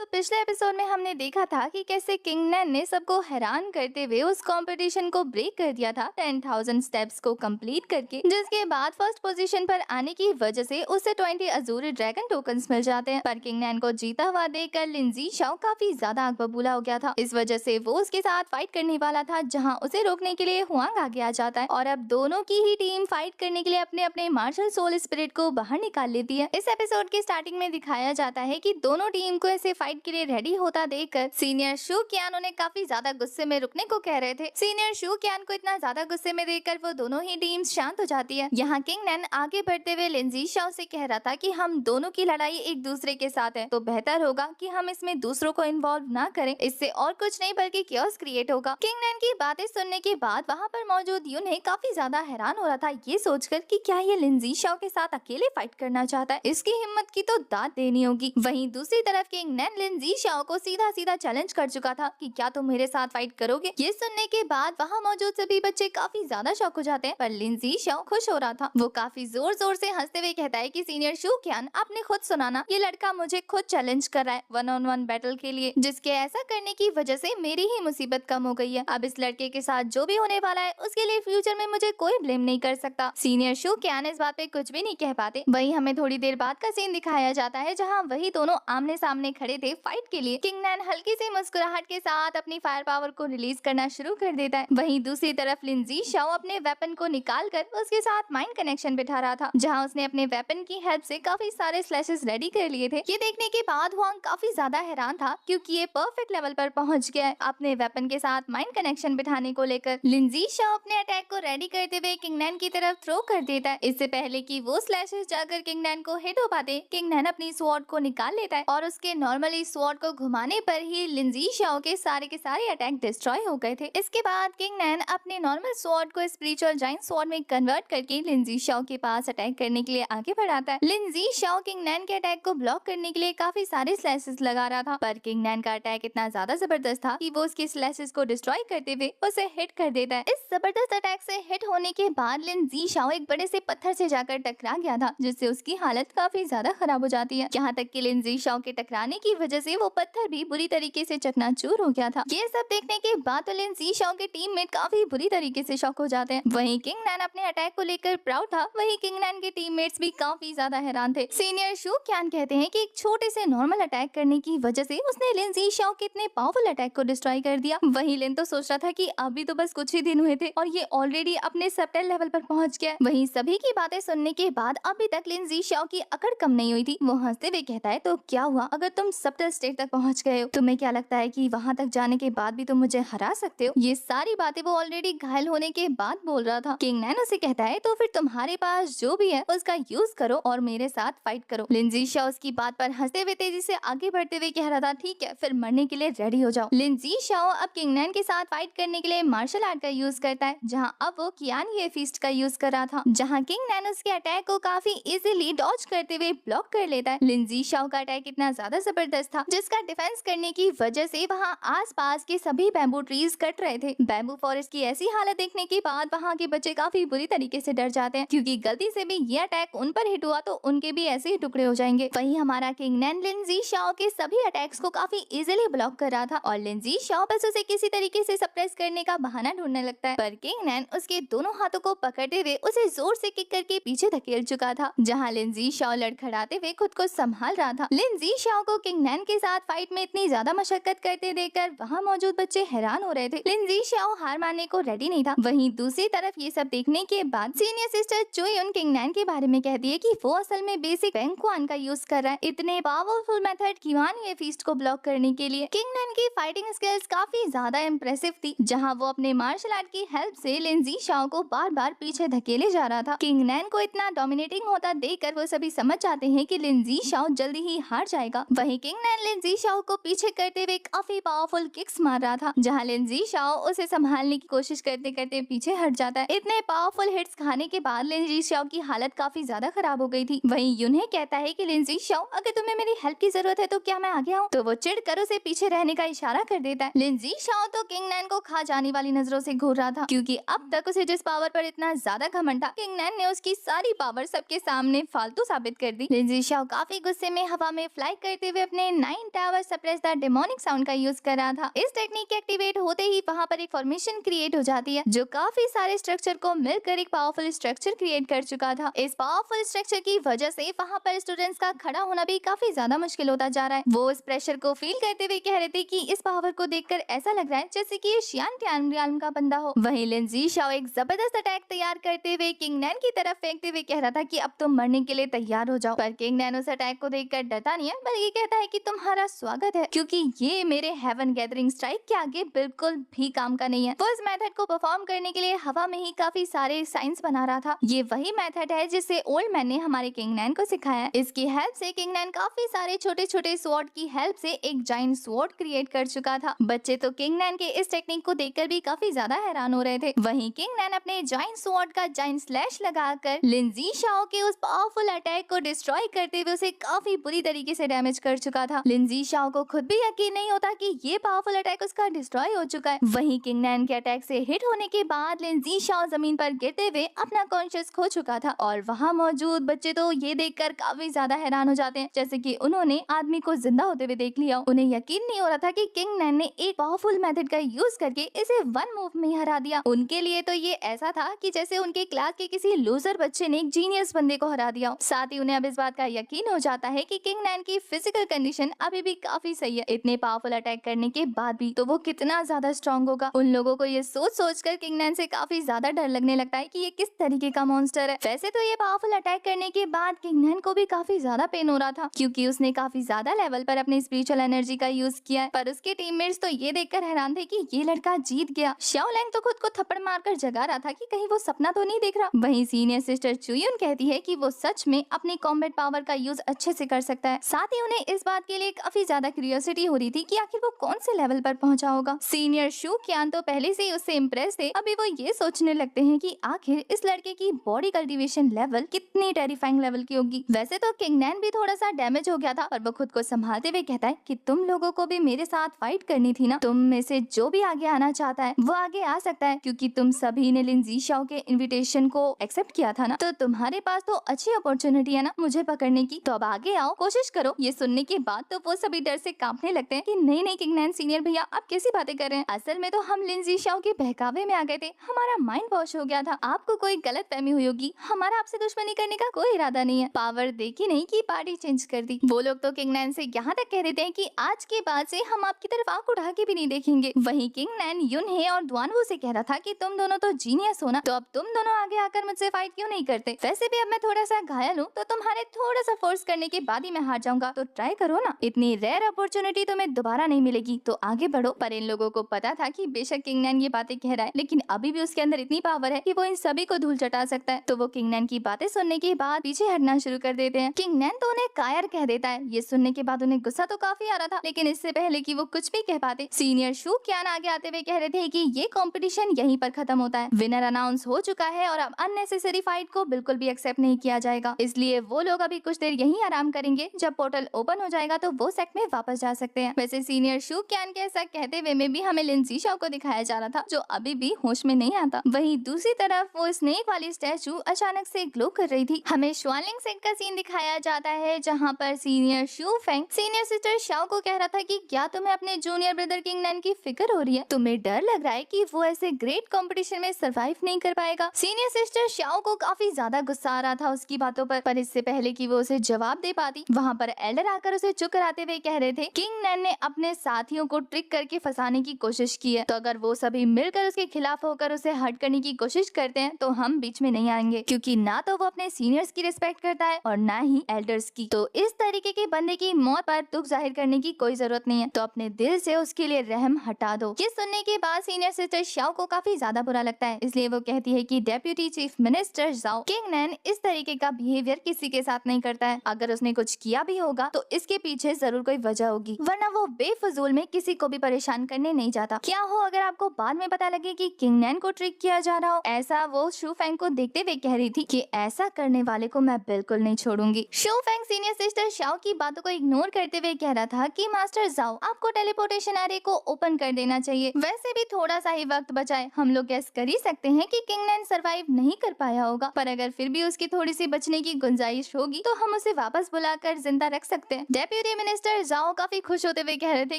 तो पिछले एपिसोड में हमने देखा था कि कैसे किंग नैन ने सबको हैरान करते हुए उस कंपटीशन को ब्रेक कर दिया था 10,000 स्टेप्स को कंप्लीट करके, जिसके बाद फर्स्ट पोजीशन पर आने की वजह से उसे 20 अजूरी ड्रैगन टोकन्स मिल जाते हैं। पर किंग नैन को जीता हुआ देखकर लिंजी शाओ काफी ज्यादा आग बबूला हो गया था। इस वजह से वो उसके साथ फाइट करने वाला था, जहाँ उसे रोकने के लिए हुआंग आगे आ जाता है और अब दोनों की ही टीम फाइट करने के लिए अपने अपने मार्शल सोल स्पिरिट को बाहर निकाल लेती है। इस एपिसोड के स्टार्टिंग में दिखाया जाता है कि दोनों टीम को ऐसे फाइट के लिए रेडी होता देखकर सीनियर शू कियान उन्हें काफी ज्यादा गुस्से में रुकने को कह रहे थे। सीनियर शू कियान को इतना ज्यादा गुस्से में देखकर वो दोनों ही टीम शांत हो जाती है। यहाँ किंग नैन आगे बढ़ते हुए लिंजी शाओ से कह रहा था कि हम दोनों की लड़ाई एक दूसरे के साथ है, तो बेहतर होगा कि हम इसमें दूसरों को इन्वॉल्व ना करें, इससे और कुछ नहीं बल्कि क्योस क्रिएट होगा। किंग नैन की बातें सुनने के बाद वहाँ पर मौजूद यून काफी ज्यादा हैरान हो रहा था, ये सोचकर कि क्या ये लिंजी शाओ के साथ अकेले फाइट करना चाहता है, इसकी हिम्मत की तो दाद देनी होगी। वहीं दूसरी तरफ किंग नैन लिंजी शाओ को सीधा सीधा चैलेंज कर चुका था कि क्या तुम मेरे साथ फाइट करोगे। ये सुनने के बाद वहाँ मौजूद सभी बच्चे काफी ज्यादा शॉक हो जाते हैं, पर लिंजी शाओ खुश हो रहा था। वो काफी जोर जोर से हंसते हुए कहता है कि सीनियर शू कियान, आपने खुद सुना ना, ये लड़का मुझे खुद चैलेंज कर रहा है 1-on-1 बैटल के लिए, जिसके ऐसा करने की वजह से मेरी ही मुसीबत कम हो गई है। अब इस लड़के के साथ जो भी होने वाला है उसके लिए फ्यूचर में मुझे कोई ब्लेम नहीं कर सकता। सीनियर शू कियान इस बात पे कुछ भी नहीं कह पाते। वही हमें थोड़ी देर बाद का सीन दिखाया जाता है, जहाँ वही दोनों आमने सामने खड़े थे फाइट के लिए। किंग नैन हल्की सी मुस्कुराहट के साथ अपनी फायर पावर को रिलीज करना शुरू कर देता है। वहीं दूसरी तरफ लिंजी शाओ अपने वेपन को निकालकर उसके साथ माइंड कनेक्शन बिठा रहा था, जहां उसने अपने वेपन की हेल्प से काफी सारे स्लैशेस रेडी कर लिए थे। ये देखने के बाद हुआंग काफी ज्यादा हैरान था, क्योंकि ये परफेक्ट लेवल पर पहुंच गया है अपने वेपन के साथ माइंड कनेक्शन बिठाने को लेकर। लिंजी शाओ अपने अटैक को रेडी करते हुए किंग नैन की तरफ थ्रो कर देता है। इससे पहले कि वो स्लैशेस जाकर किंग नैन को हिट हो पाते, किंग नैन अपनी स्वॉर्ड को निकाल लेता है और उसके नॉर्मली स्वॉर्ड को घुमाने पर ही लिंजी शाओ के सारे अटैक डिस्ट्रॉय हो गए थे। इसके बाद किंग नैन अपने नॉर्मल स्वॉर्ड को स्पिरिचुअल जायंट स्वॉर्ड में कन्वर्ट करके लिंजी शाओ के पास अटैक करने के लिए आगे बढ़ाता है। लिंजी शाओ किंग नैन के अटैक को ब्लॉक करने के लिए काफी सारे स्लैशेस लगा रहा था, पर किंग नैन का अटैक इतना ज्यादा जबरदस्त था कि वो उसके स्लैशेस को डिस्ट्रॉय करते हुए उसे हिट कर देता है। इस जबरदस्त अटैक से हिट होने के बाद लिंजी शाओ एक बड़े से पत्थर से जाकर टकरा गया था, जिससे उसकी हालत काफी ज्यादा खराब हो जाती है। यहाँ तक कि लिंजी शाओ के टकराने की वजह से वो पत्थर भी बुरी तरीके से चकनाचूर हो गया था। ये सब देखने के बाद तो लिंजी शाओ के टीममेट काफी बुरी तरीके से शॉक हो जाते हैं। वहीं किंग नैन अपने अटैक को लेकर प्राउड था, वहीं किंग नैन के टीममेट्स भी काफी ज्यादा हैरान थे। सीनियर शू कियान कहते हैं कि एक छोटे से नॉर्मल अटैक करने की वजह से उसने लिंजी शाओ के इतने पावरफुल अटैक को डिस्ट्रॉय कर दिया। वहीं लिन तो सोच रहा था कि अभी तो बस कुछ ही दिन हुए थे और ये ऑलरेडी अपने सबटेल लेवल पर पहुंच गया। वहीं सभी की बातें सुनने के बाद अभी तक लिंजी शाओ की अकड़ कम नहीं हुई थी। वो हंसते हुए कहता है, तो क्या हुआ अगर तुम सबटेल स्टेट तक पहुंच गए हो? तुम्हें क्या लगता है कि वहां तक जाने के बाद भी तुम मुझे हरा सकते हो? ये सारी बातें वो ऑलरेडी घायल होने के बाद बोल रहा था। किंग नैन उसे कहता है, तो फिर तुम्हारे पास जो भी है उसका यूज करो और मेरे साथ फाइट करो। लिंजी शाओ उसकी बात पर हंसते हुए तेजी से आगे बढ़ते हुए कह रहा था, ठीक है फिर मरने के लिए रेडी हो जाओ। लिंजी शाओ अब किंग नैन के साथ फाइट करने के लिए मार्शल आर्ट का यूज करता है, जहाँ अब वो कियान ये फीस्ट का यूज कर रहा था, जहाँ किंग नैन उसके अटैक को काफी इजीली डॉज करते हुए ब्लॉक कर लेता है। लिंजी शाओ का अटैक इतना ज्यादा जबरदस्त था, जिसका डिफेंस करने की वजह से वहाँ आसपास के सभी बैम्बू ट्रीज कट रहे थे। बैम्बू फॉरेस्ट की ऐसी हालत देखने के बाद वहाँ के बच्चे काफी बुरी तरीके से डर जाते हैं, क्योंकि गलती से भी ये अटैक उन पर हिट हुआ तो उनके भी ऐसे ही टुकड़े हो जाएंगे। वहीं हमारा किंग नैन लिंजी शाओ के सभी अटैक्स को काफी इजीली ब्लॉक कर रहा था और लिंजी शाओ बस उसे किसी तरीके से सप्रेस करने का बहाना ढूंढने लगता है, पर किंग नैन उसके दोनों हाथों को पकड़ते हुए उसे जोर से किक करके पीछे धकेल चुका था, जहाँ लिंजी शाओ लड़खड़ाते हुए खुद को संभाल रहा था। लिंजी शाओ को किंग नैन के साथ फाइट में इतनी ज्यादा मशक्कत करते देखकर वहाँ मौजूद बच्चे हैरान हो रहे थे। लिंजी शाओ हार मानने को रेडी नहीं था। वहीं दूसरी तरफ ये सब देखने के बाद सीनियर सिस्टर चुयुन किंग नैन के बारे में कहती है कि वो असल में बेसिक वेंगक्वान का यूज कर रहा है, इतने पावरफुल मेथड किवान ये फीस्ट को ब्लॉक करने के लिए। किंग नैन की फाइटिंग स्किल्स काफी ज्यादा इम्प्रेसिव थी, जहाँ वो अपने मार्शल आर्ट की हेल्प से लिंजी शाओ को बार बार पीछे धकेले जा रहा था। किंग नैन को इतना डोमिनेटिंग होता देखकर वो सभी समझ जाते हैं कि लिंजी शाओ जल्दी ही हार जाएगा। वहीं किंग नैन लिंजी शाओ को पीछे करते हुए काफी पावरफुल किक्स मार रहा था, जहाँ लिंजी शाओ उसे संभालने की कोशिश करते करते पीछे हट जाता है। इतने पावरफुल हिट्स खाने के बाद लिंजी शाओ की हालत काफी ज्यादा खराब हो गई थी। वहीं यून्हे कहता है कि लिंजी शाओ, अगर तुम्हें मेरी हेल्प की जरूरत है तो क्या मैं आगे आऊँ? तो वो चिढ़कर उसे पीछे रहने का इशारा कर देता है। लिंजी शाओ तो किंग नैन को खा जाने वाली नजरों से घूर रहा था, क्योंकि अब तक उसे जिस पावर पर इतना ज्यादा घमंड था, किंग नैन ने उसकी सारी पावर सबके सामने फालतू साबित कर दी। लिंजी शाओ काफी गुस्से में हवा में फ्लाई करते हुए अपने ने 9 tower suppress the demonic sound का यूज करा था। इस टेक्निक के एक्टिवेट होते ही वहाँ पर एक फॉर्मेशन क्रिएट हो जाती है जो काफी सारे स्ट्रक्चर को मिलकर एक पावरफुल स्ट्रक्चर क्रिएट कर चुका था। इस पावरफुल स्ट्रक्चर की वजह से वहाँ पर स्टूडेंट्स का खड़ा होना भी काफी ज्यादा मुश्किल होता जा रहा है। वो इस प्रेशर को फील करते हुए कह रहे थे कि इस पावर को देखकर ऐसा लग रहा है जैसे कि ये शियान टियानरियान का बंदा हो। वहीं लिंजी शाओ एक जबरदस्त अटैक तैयार करते हुए किंग नैन की तरफ फेंकते हुए कह रहा था कि अब तुम मरने के लिए तैयार हो जाओ, पर किंग नैन उस अटैक को देखकर डरता नहीं है बल्कि कहता है कि तुम्हारा स्वागत है, क्योंकि ये मेरे हेवन गैदरिंग स्ट्राइक के आगे बिल्कुल भी काम का नहीं है। वो इस मेथड को परफॉर्म करने के लिए हवा में ही काफी सारे साइंस बना रहा था। ये वही मेथड है जिसे ओल्ड मैन ने हमारे किंग नैन को सिखाया है। इसकी हेल्प से किंग नैन काफी सारे छोटे छोटे स्वॉर्ड की हेल्प से एक जाइंट स्वॉर्ड क्रिएट कर चुका था। बच्चे तो किंग नैन के इस टेक्निक को देखकर भी काफी ज्यादा हैरान हो रहे थे। वहीं किंग नैन अपने जाइंट स्वॉर्ड का जाइंट स्लैश लगाकर लिंजी शाओ के उस पावरफुल अटैक को डिस्ट्रॉय करते हुए उसे काफी बुरी तरीके से डैमेज कर चुका था। लिंजी शाओ को खुद भी यकीन नहीं होता कि ये पावरफुल अटैक उसका डिस्ट्रॉय हो चुका है। वहीं किंग नैन के अटैक से हिट होने के बाद लिंजी शाओ जमीन पर गिरते हुए अपना कॉन्शियस खो चुका था और वहाँ मौजूद बच्चे तो ये देखकर काफी ज्यादा हैरान हो जाते हैं, जैसे कि उन्होंने आदमी को जिंदा होते हुए देख लिया। उन्हें यकीन नहीं हो रहा था कि किंग नैन ने एक पावरफुल मेथड का यूज करके इसे वन मूव में हरा दिया। उनके लिए तो ये ऐसा था कि जैसे उनके क्लास के किसी लूजर बच्चे ने एक जीनियस बंदे को हरा दिया। साथ ही उन्हें अब इस बात का यकीन हो जाता है कि किंग नैन की फिजिकल कंडीशन अभी भी काफी सही है। इतने पावरफुल अटैक करने के बाद भी तो वो कितना ज्यादा स्ट्रॉन्ग होगा। उन लोगों को ये सोच कर किंग नैन से काफी ज्यादा डर लगने लगता है कि ये किस तरीके का मॉन्स्टर है। वैसे तो ये पावरफुल अटैक करने के बाद किंग नैन को भी काफी ज्यादा पेन हो रहा था, क्योंकि उसने काफी ज्यादा लेवल पर अपनी स्पिरिचुअल एनर्जी का यूज किया है। पर उसके टीममेट्स तो ये देखकर हैरान थे कि ये लड़का जीत गया। शाओ लैंग तो खुद को थप्पड़ मारकर जगा रहा था कि कहीं वो सपना तो नहीं देख रहा। वहीं सीनियर सिस्टर चुयुन कहती है कि वो सच में अपनी कॉम्बैट पावर का यूज अच्छे से कर सकता है। साथ ही उन्हें इस बात के लिए काफी ज्यादा क्यूरियोसिटी हो रही थी कि आखिर वो कौन से लेवल पर पहुंचा होगा। सीनियर शू क्यान तो पहले से ही उससे इम्प्रेस थे। अभी वो ये सोचने लगते हैं कि आखिर इस लड़के की बॉडी कल्टीवेशन लेवल कितनी टेरिफाइंग लेवल की होगी। वैसे तो किंग नैन भी थोड़ा सा डैमेज हो गया था, पर वो खुद को संभालते हुए कहता है कि तुम लोगों को भी मेरे साथ फाइट करनी थी ना। तुम में से जो भी आगे आना चाहता है वो आगे आ सकता है, क्योंकि तुम सभी ने लिंजी शाओ के इनविटेशन को एक्सेप्ट किया था ना, तो तुम्हारे पास तो अच्छी अपॉर्चुनिटी है ना मुझे पकड़ने की। तो अब आगे आओ, कोशिश करो। ये सुनने के बाद तो वो सभी डर से कांपने लगते हैं कि नहीं नहीं किंग नैन सीनियर भैया आप कैसी बातें कर रहे हैं। असल में तो हम लिंजी शाओ के बहकावे में आ गए थे, हमारा माइंड वॉश हो गया था। आपको कोई गलत फहमी हुई होगी, हमारा आपसे दुश्मनी करने का कोई इरादा नहीं है। पावर देखी नहीं कि पार्टी चेंज कर दी। वो लोग तो किंग नैन से यहाँ तक कह देते हैं कि आज के बाद से हम आपकी तरफ आंख उठा के भी नहीं देखेंगे। वहीं किंग नैन युनहे और दुआनवू से कह रहा था कि तुम दोनों तो जीनियस हो ना, तो अब तुम दोनों आगे आकर मुझसे फाइट क्यों नहीं करते। वैसे भी अब मैं थोड़ा सा घायल हूँ, तो तुम्हारे थोड़ा सा फोर्स करने के बाद ही मैं हार जाऊंगा, तो ट्राई करो ना। इतनी रेयर अपॉर्चुनिटी तुम्हें दोबारा नहीं मिलेगी, तो आगे बढ़ो। पर इन लोगों को पता था कि बेशक किंग नैन ये बातें कह रहा है, लेकिन अभी भी उसके अंदर इतनी पावर है कि वो इन सभी को धूल चटा सकता है। तो वो किंग नैन की बातें सुनने के बाद पीछे हटना शुरू कर देते हैं। किंग नैन तो उन्हें कायर कह देता है। ये सुनने के बाद उन्हें गुस्सा तो काफी आ रहा था, लेकिन इससे पहले कि वो कुछ भी कह पाते, सीनियर शू क्यान आगे आते हुए कह रहे थे कि ये कंपटीशन यहीं पर खत्म होता है। विनर अनाउंस हो चुका है और अब अननेसेसरी फाइट को बिल्कुल भी एक्सेप्ट नहीं किया जाएगा। इसलिए वो लोग अभी कुछ देर यहीं आराम करेंगे। जब पोर्टल ओपन हो जाएगा तो वो सेट में वापस जा सकते हैं। वैसे सीनियर शू क्यान के ऐसा कहते हुए में भी हमें लिंजी शाओ को दिखाया जा रहा था, जो अभी भी होश में नहीं आता। वहीं दूसरी तरफ वो स्नेक वाली स्टैचू अचानक से ग्लो कर रही थी। हमें श्वालिंग सेट का सीन दिखाया जाता है, जहाँ पर सीनियर शू फेंग सीनियर सिस्टर शाओ को कह रहा था कि क्या तुम्हें अपने जूनियर ब्रदर किंग नैन की फिक्र हो रही है। तुम्हें डर लग रहा है कि वो ऐसे ग्रेट कंपटीशन में सरवाइव नहीं कर पाएगा। सीनियर सिस्टर शाओ को काफी ज्यादा गुस्सा आ रहा था उसकी बातों पर इससे पहले कि वो उसे जवाब दे पाती, वहाँ पर एल्डर आकर उसे चुप कराते हुए कह रहे थे किंग नैन ने अपने साथियों को ट्रिक करके फंसाने की कोशिश की है, तो अगर वो सभी मिलकर उसके खिलाफ होकर उसे हर्ट करने की कोशिश करते हैं तो हम बीच में नहीं आएंगे, क्योंकि ना तो वो अपने सीनियर्स की रिस्पेक्ट करता है और ना ही एल्डर्स की। तो इस तरीके के बंदे की मौत पर दुख जाहिर करने की कोई जरूरत नहीं है, तो अपने दिल से उसके लिए रहम हटा दो। ये सुनने के बाद सीनियर सिस्टर शाओ को काफी ज्यादा बुरा लगता है, इसलिए वो कहती है कि डेप्यूटी चीफ मिनिस्टर जाओ, किंग नैन इस तरीके का बिहेवियर किसी के साथ नहीं करता है। अगर उसने कुछ किया भी होगा तो इसके पीछे जरूर कोई वजह होगी, वरना वो बेफजूल में किसी को भी परेशान करने नहीं जाता। क्या हो अगर आपको बाद में पता लगे कि किंग नैन को ट्रिक किया जा रहा हो। ऐसा वो शू फेंग को देखते हुए कह रही थी कि ऐसा करने वाले को मैं बिल्कुल नहीं छोड़ूंगी। शू फेंग सीनियर सिस्टर शाओ की बातों को इग्नोर करते हुए कह रहा था कि मास्टर जाओ, आपको टेलीपोर्टेशन एरे को ओपन कर देना चाहिए। वैसे भी थोड़ा सा ही वक्त बचा है, हम लोग गेस कर ही सकते हैं कि किंग नैन सरवाइव नहीं कर पाया होगा, पर अगर फिर भी उसकी थोड़ी सी बचने की गुंजाइश होगी तो हम उसे वापस बुलाकर जिंदा रख सकते हैं। डेप्यूटी मिनिस्टर जाओ काफी खुश होते हुए कह रहे थे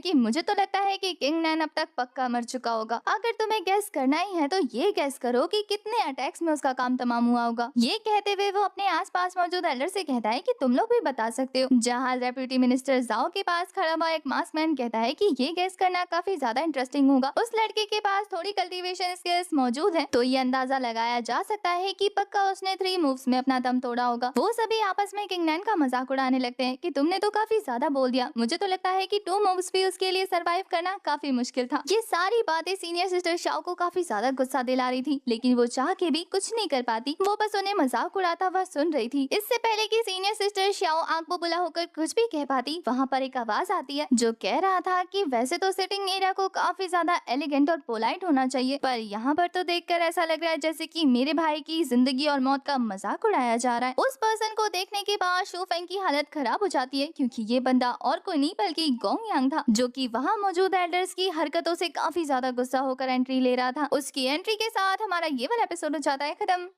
कि मुझे तो लगता है कि किंग नैन अब तक पक्का मर चुका होगा। अगर तुम्हें गैस करना ही है तो ये गैस करो कि कितने अटैक्स में उसका काम तमाम हुआ होगा। ये कहते हुए वो अपने आसपास मौजूद एल्डर से कहता है कि तुम लोग भी बता सकते हो। जहाँ डेप्यूटी मिनिस्टर जाओ के पास खड़ा हुआ एक मास्क मैन कहता है कि ये गैस करना काफी ज्यादा इंटरेस्टिंग होगा। उस लड़के के पास थोड़ी कल्टीवेशन स्किल्स मौजूद है, तो ये अंदाजा लगाया जा सकता है कि पक्का उसने 3 मूव्स में अपना दम तोड़ा होगा। वो सभी आपस में किंग नैन का मजाक उड़ाने लगते हैं कि तुमने तो काफी ज्यादा बोल दिया, मुझे तो लगता है कि 2 मूव्स भी उसके लिए सरवाइव करना काफी मुश्किल था। ये सारी बातें सीनियर सिस्टर शाओ को काफी ज्यादा गुस्सा दिला रही थी, लेकिन वो चाह के भी कुछ नहीं कर पाती। वो बस उन्हें मजाक उड़ाता हुआ सुन रही थी। इससे पहले कि सीनियर सिस्टर शाओ आंख बुबुला होकर कुछ भी कह पाती, वहाँ पर एक आवाज आती है जो कह रहा था कि वैसे तो सिटिंग एरिया को काफी ज्यादा एलिगेंट और पोलाइट होना चाहिए, पर यहाँ पर तो देखकर ऐसा लग रहा है जैसे कि मेरे भाई की जिंदगी और मौत का मजाक उड़ाया जा रहा है। उस पर्सन को देखने के बाद शू फेंग की हालत खराब हो जाती है, क्योंकि ये बंदा और कोई नहीं बल्कि गोंग यांग था, जो कि वहाँ मौजूद एल्डर्स की हरकतों से काफी ज्यादा गुस्सा होकर एंट्री ले रहा था। उसकी एंट्री के साथ हमारा ये वाला एपिसोड हो जाता है खत्म।